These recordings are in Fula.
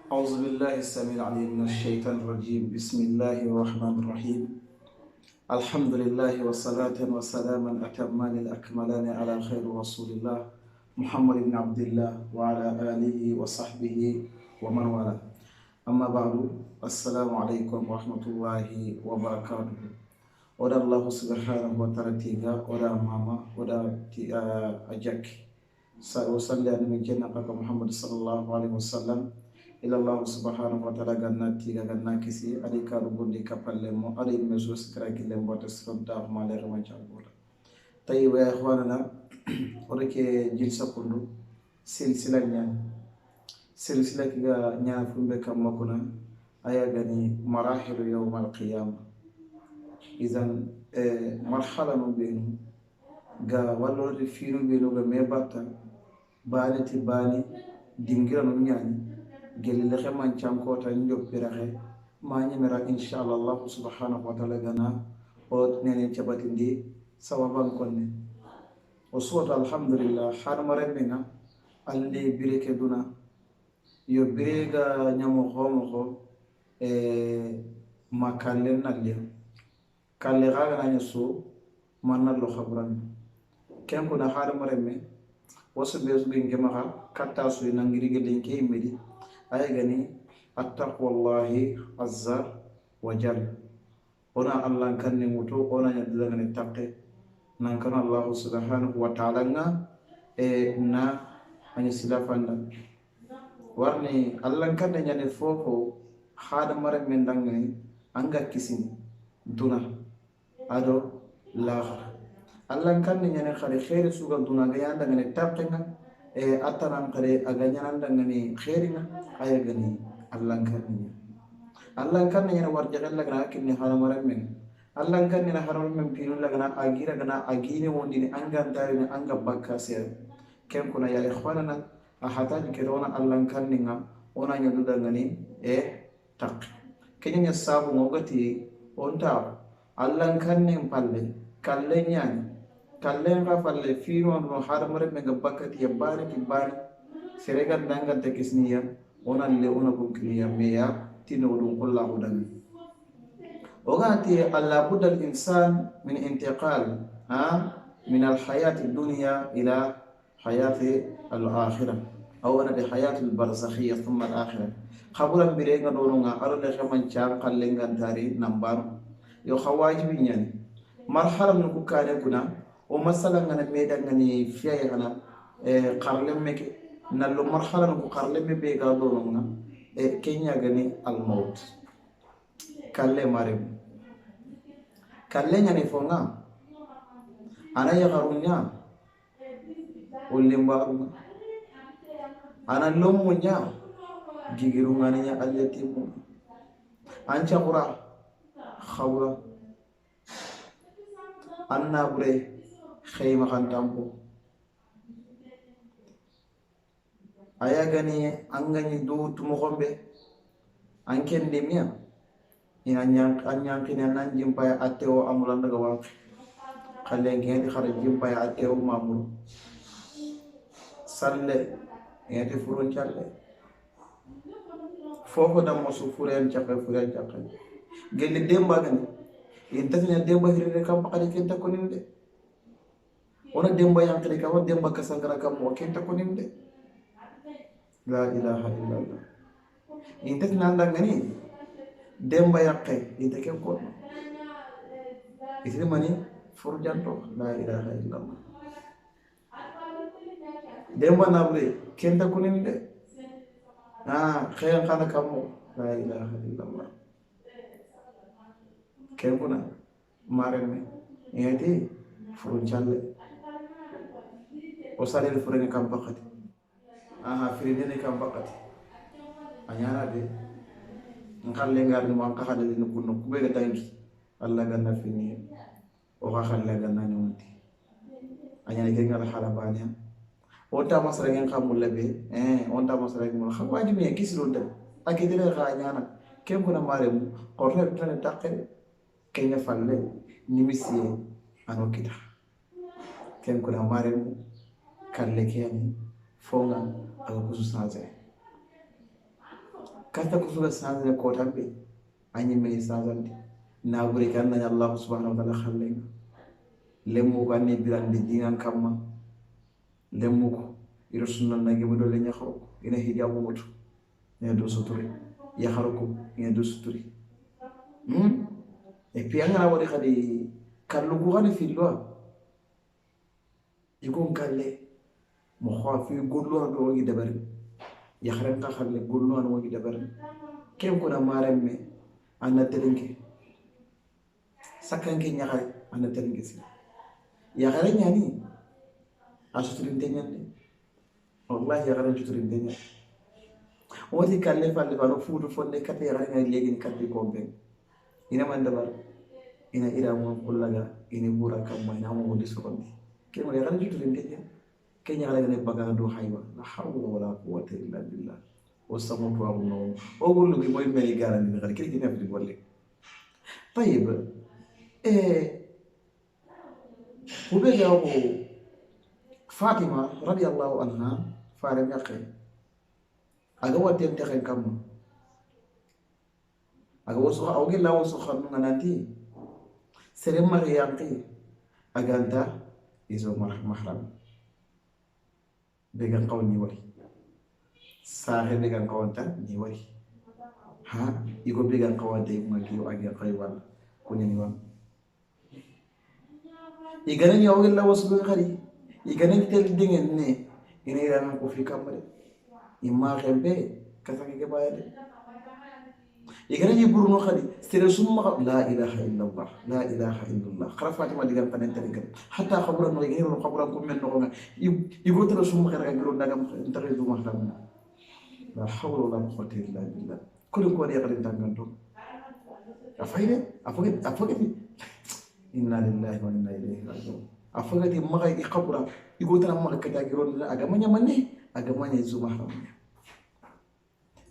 أعوذ بالله السميع العليم من الشيطان الرجيم. بسم الله الرحمن الرحيم. الحمد لله والصلاة والسلام الأتمان الأكملان على خير رسول الله محمد بن عبد الله وعلى آله وصحبه ومن والاه. أما بعد، السلام عليكم ورحمة الله وبركاته. ودا الله سبحانه وتعالى تيغا ودا ماما ودا أجاك وصلي على نبينا محمد صلى الله عليه وسلم إلى الله سبحانه وتعالى غنا تيغا غنا كسي أدي كارو بوندي كابالمو أدي مزوس كراكي لمبو تسرمتا مالير وانجابولا. طيب يا إخواننا، وركي جلسة كندو سلسلة سلسلة كيغا نيا فمبه كمكونا أيا غني مراحل يوم القيامة. إذن مرحلة نبينو غا والو فينو بينو غا ميباتا باني تباني دينغرا نمياني geli lexe man cankota njoppiraxe ma ñemera inchallah allahu subhanahu wa taala gana o nene cabatindi sababan konne o suwata alhamdulillah hadamarenmenga alli bireke duna yo birega ñamo xomoxo ma kalle nalliya kalle xaganaña so ma nallo xaburan ken kuna hadamarenme wasu besuge ngemaxa katta suy nangirige lenke yimmedi ay gani attaqwallahi azza wa jal ona allah kanne muto ona nyadangane taqe nan kan allah subhanahu wa ta'ala nga na ani silafanda warni allah kanne nyane fofo hada mare men dangani anga kisini duna ado la allah kanne nyane khari khair suga duna ga yanda ngane taqe nga atanan kare aga nyananda ngani khairina aya gani allah kanne nyana warjagal lagana kinni haramare men allah kanne na haram men pinu lagana agira gana agine wondini anga ndari ni anga bakka ser ken kuna ya ikhwanana ahataji kirona allah kanne nga ona nyadu dangani tak kenya sabu ngogati onta allah kanne palle kalle nyani kallen ga falle fino no haramare men bakati ya bariki bari seregan dangan tekisniya ona le ona bunkiniya meya tino dum kullahu dami ogati alla budda al insan min intiqal min al hayat ad dunya ila hayat al akhirah aw ana bi hayat al barzakhiyya thumma al akhirah khaburan birenga dononga aro le xaman ciar kallengan tari nambar yo khawajibi nyani marhala nu kane kuna o masala ngana meda ngani fiya ngana qarlem meke nallo marhala nu qarlem be ga dononga kenya gani al maut kalle marem kalle nyani fonga ana ya garunya ulimba ana lomunya gigirungani nya alyatimu ancha qura khawra anna bure khayma khantampo aya gani angani do tumogombe anken demia ina anyang kina nan jimpaya ateo amulan daga wa khalen ngedi khara jimpaya ateo mamul salle ngedi furun challe fofo dam mosu furen chappe gelle demba gani intanya demba hirre kam pakade kenta koninde ona demba yang kadi kam demba kasangara kam mo kenta koninde la ilaha illallah intanya ndangani demba yakke ite ken ko itri mani furjanto la ilaha illallah demba nabre kenta koninde khayan khana kam la ilaha illallah kenguna Marena ngati furun challe o sare furene kam bakati firine kam bakati anyana de ngalle ngar ni man ka hadale ni kunno kube ga dangi alla ganna fini o ga khalle ganna nyonti anyana ke ngal hala banya o ta masra ngen khamulle be on ta masra ngen khawaji me kisiro de akidere ga anyana kenguna maremu qorre tan taqere kenya falle nimisi ano kita ken kuna maremu kalle keni fonga aga kusu saze kata ko suga sanne ko tambe anyi me sanande na buri kan na Allah subhanahu wa ta'ala khallenga lemmu kan ni birande dingan kamma lemmu ko iro sunna nage bodo le nyakho ina hijabu mutu ina do suturi ya haruko ina do suturi et puis angana wadi khadi kallu ko gani filwa يكون قال لي مخافي يقول له أنا وجد برد يخرج تخل يقول له أنا وجد برد كم كنا مارم أنا ترينك سكان كي يخرج أنا ترينك سي يخرج يعني أشتري الدنيا والله يخرج أشتري الدنيا ودي قال لي فالله فود فود كتير يخرج يلقي كتير كومبين إنا ما ندبر إنا إيرام كلها إني بورا كم ما إنا مو ودي سكوندي كم يخرج أشتري الدنيا كن يخرج أنا بقى دو حيوان لا حول ولا قوة إلا بالله والسماء والنوم أقول له كم يملي قارن من غير كذي كنا في الوالد طيب وبيجي أبو فاطمة رضي الله عنها فارم يقين أقوى تنتخن كم أقوى سخ أوجي لا وسخر من نانتي سلم مريانتي أجانتا إذا محرم بيجان قول نيوري ساهل بيجان قول تا نيوري ها يقول بيجان قول ده يوم كيو أجي قيوان كوني نيوان يجاني يوجي لا وسخر خري يجاني تل دينه نه إنه يرانا كوفي كامل إما غيبه كذا كبايد يجاني يبرونو خري سيرسوم لا إله إلا الله لا إله إلا الله خرافات ما ديجان كنن تريكم حتى خبرنا ما يجيني خبرنا كم من نقول يقول ترسوم خير يقولون نعم انتريدو محرمنا لا حول ولا قوة إلا بالله كل كون يقرن تانغندو أفايده أفايده إنا لله وإنا إليه راجعون أفايده ما يقبره يقول ترى ما كذا يقولون أجمعنا مني أجمعنا يزوم محرمنا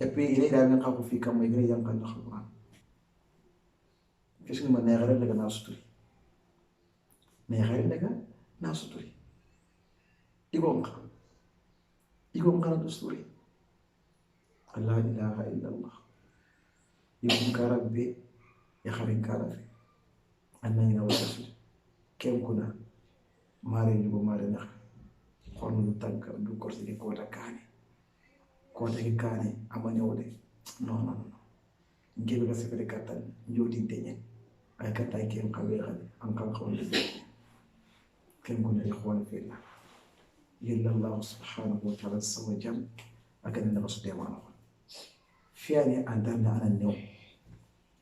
يبي إليه لا ينقص في كم يجري ينقل الخبران كيسني ما نغير لك ناسطري نغير لك ناسطري يقوم كان دستوري لا إله إلا الله يقوم كربي يخرج كربي أنا ينوصل كم كنا مارين يبو مارينا خلنا نتانك دو كورسي كوتا كاني كوتا كاني أماني ودي no ngebe ga sefere katan njoti tenye ay katay kem xawé xali am kan xawé kem ko ne xwal fi la yalla allah subhanahu wa ta'ala sawa jam akan na rasul yamana fiani andana ana new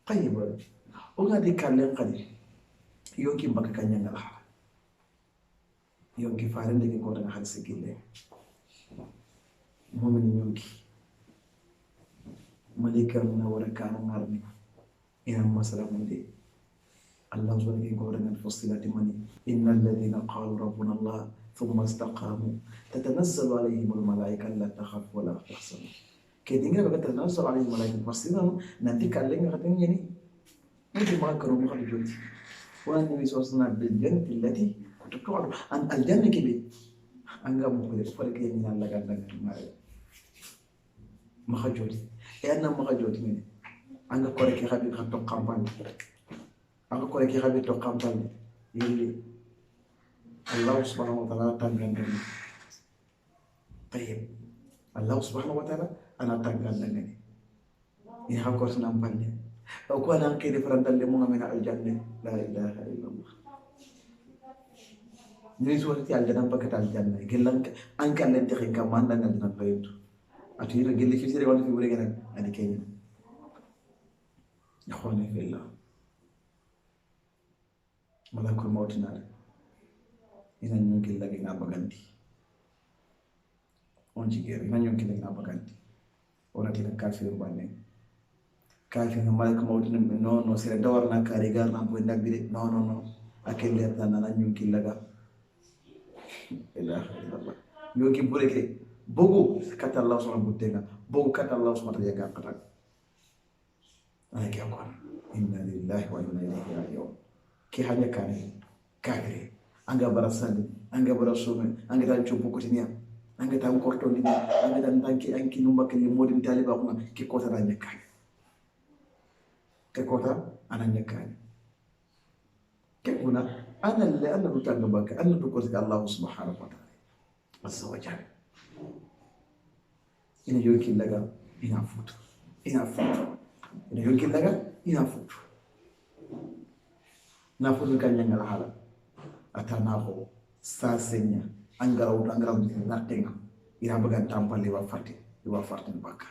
طيب وغادي كان قدي يونكي بك كان ينغلا يونكي فارن دي ko daga hal sigille mu'min yonki ملكا منورا كان مارني إن مسألة من دي الله سبحانه يقول لنا الفصلات مني إن الذين قالوا ربنا الله ثم استقاموا تتنزل عليهم الملائكة لا تخافوا ولا تحزنوا كدينا بقى تتنزل عليهم الملائكة فصلنا ننتك علينا غتين يعني مش ما كانوا مخرج جوتي وأن يسوسنا بالجنة التي تقول أن الجنة كبير أنجا مخرج فرق يعني الله قال مخرجوتي أنا مخرجوتي مني أنا كورك خبي خطو كامباني أنا كورك خبي تو كامباني يلي الله سبحانه وتعالى تانغاني طيب الله سبحانه وتعالى أنا تانغاني إن هكورس نامباني أو كنا كيدي فرندل لمونا من الجنة لا إله إلا الله نيسوتي الجنة بكت الجنة قلنا أنك لن تخين كمان لنا الجنة بيوتو أتيرا قل لي كيف تقول في ولينا أنا كيني إخواني في الله ملاك الموت نار إذا يمكن لك إن أبغانتي أنجي غير إذا يمكن لك إن أبغانتي ولا تينا كافي رباني كافي ملاك الموت نو سير دور نا كاريغار نا بوين دغدي نو أكيد لي أنا يمكن لك إله إلا الله يمكن بوريك bogo kata Allah subhanahu wa ta'ala bogo kata Allah subhanahu wa ta'ala kata ay ke ko inna lillahi wa inna ilaihi raji'un ki hanya kare anga barasani anga barasume anga tan chumpu kotinia angata korto ni angata tanki anki numbake ni modin taliba kuma ke kota da nyakani ke kota ana nyakani ke kuna ana le ana rutanga baka ana to ko Allah subhanahu wa ta'ala azza wa jalla ina yoki laga ina futu ina yoki laga ina futu na futu kanya ngala hala atana ko sa senya angaraw nartenga ina baga tampale wa farti baka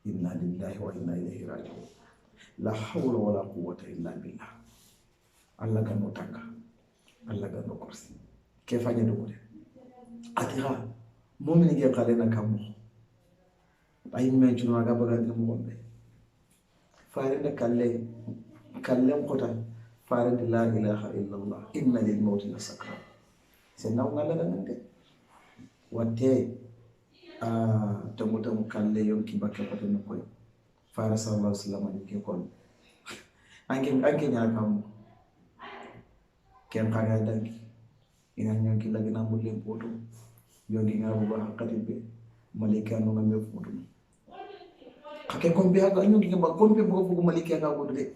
inna lillahi wa inna ilaihi raji'un la hawla wala quwwata illa billah Allah gano tanga Allah gano kursi ke fanya dugule atira mu'mini ke qalena kamo ay men juno aga baga dum gombe faare kallem qota faare la ilaha illa Allah inna lil mawti lasakrat senna ngala nante wate tamu kalle yonki bakke kote no koy faare sallallahu alaihi wasallam ke kon anke nyaa kam ken kaga dangi ina nyonki lagina mulle poto yogi ngabu ba hakati be malika no ngambe foto kake kon biya ga nyonki ba kon be bugo malika ga go de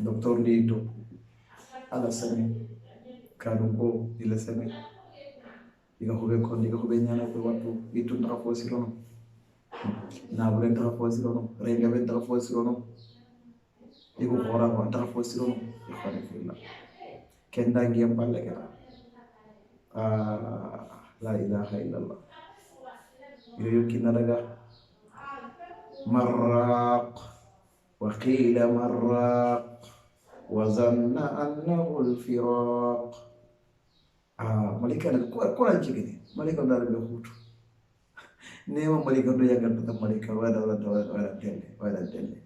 docteur Ndito ala sami kanu ko ila sami diga hobe nyana ko wattu itu ndaka fo sirono na bu len ndaka fo sirono renga ben ndaka fo sirono digo khora ko ndaka fo sirono ikhwan fillah kenda ngiyam balle kala la ilaha illallah يمكن نلقى مراق وقيل مراق وظن أنه الفراق ملكة القرآن كذي ملكة دار اليهود نيما ملكة دو يعند تام ملكة ولا دل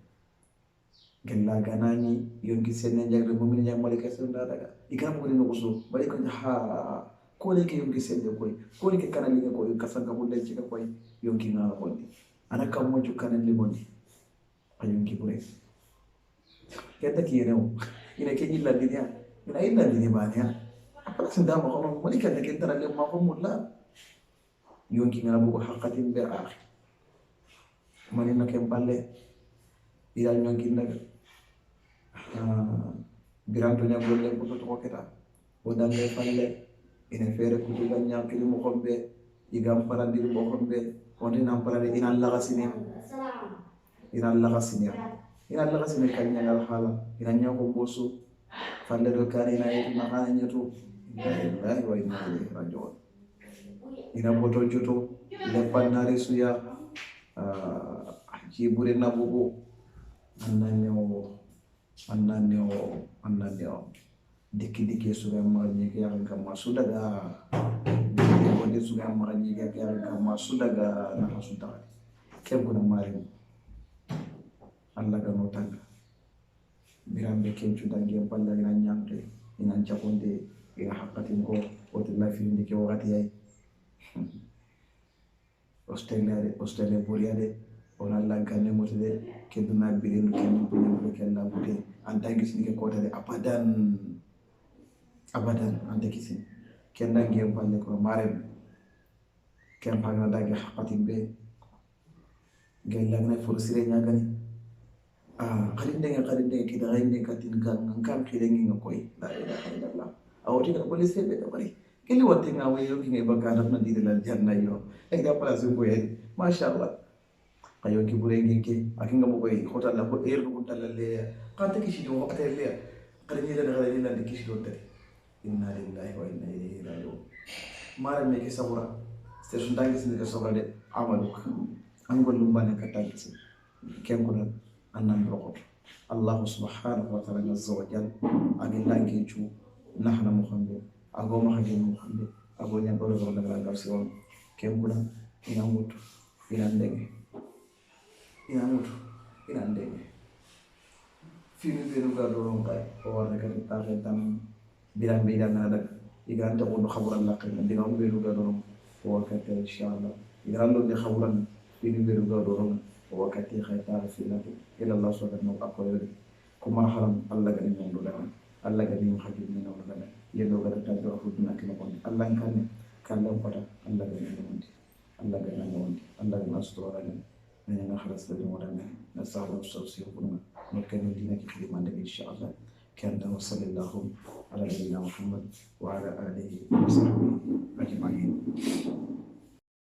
gella ganani yonki senne jagre mu'min jang malika senda daga ikam ko ni nusu malika ha ko le ke yonki sende koy ko le ke kanali ko kasanga ko den ci ko koy yonki ngala ko ni ana kam mo ju kanali bonni ayonki bure ketta ki rew ina ke illa dinya ina illa dinya banya apa senda mo ko malika de ke tara le ma ko mulla yonki ngala ko haqqatin bi akhi manina ke balle ila nyonki ndaga biranto nya golle ko to keta o dalle falle ina fere ko to ganya kili mo kombe igam parandi mo kombe woni nam parade ina lagasine kanya ngal hala ina nya ko bosu falle do kare ina yetu na kana nyato inna wa inna ilaihi raji'un ina boto joto le pannare suya ci bure na bubu annanyo dikki suga marani ke yang kama sudaga wonde suga marani ke yang kama sudaga na sudaga kebuna Marena Allah ga notanga birambe kencu dangi palla ina nyamte ina japonde ina hakatin ko wote lafi ndike wakati yai Australia buriade ona lankane motede keduna birin ken bunyo ken la bude anta gis ni ko tade abadan anta gis ken dangi balle ko Marena ken panga dangi hakatin be gella na fursire nyagani qalinde kida gainde katin kan kidengi ngoy la ilaha illallah awti ko polisi be bari kili wotte ngawe yo ngi bagana na didel janna yo e da place ko yedi mashallah ayo ki bure ngi akinga mo koy hotal la ko er ko talalle qante ki shido wakati le qalini la ki shido tari inna lillahi wa inna ilayhi raji'un Marena ke sabura station dangi sin ke sabura de amalu angol lumbane katangisi ken ko dan annan rokot Allah subhanahu wa ta'ala azza wa jalla agin dangi chu nahna muhammad ago ma hagin muhammad ago nya dole do daga gar siwon ken ko dan ina mutu ina ndege fini be do ga do ron kay o war ka ta tam biran be dan nak igande ko do khaburan laqi diga mo be do ga do ron o wakati inshallah igando de khaburan fini be do ga do ron o wakati khayta fi nabi ila Allah subhanahu wa ta'ala ko marhaban Allah ga ni mo do Allah ga ni mo hakim ni no do yelo gara tabbe huduna kala kon Allah kan kala pata Allah ga nandi Allah ga nandi Allah ga astora ne ne na khalas da wadana na sahaba sawsi kunna no kan dina ki khidma da insha Allah كان وصلى الله على نبينا محمد وعلى آله وصحبه أجمعين.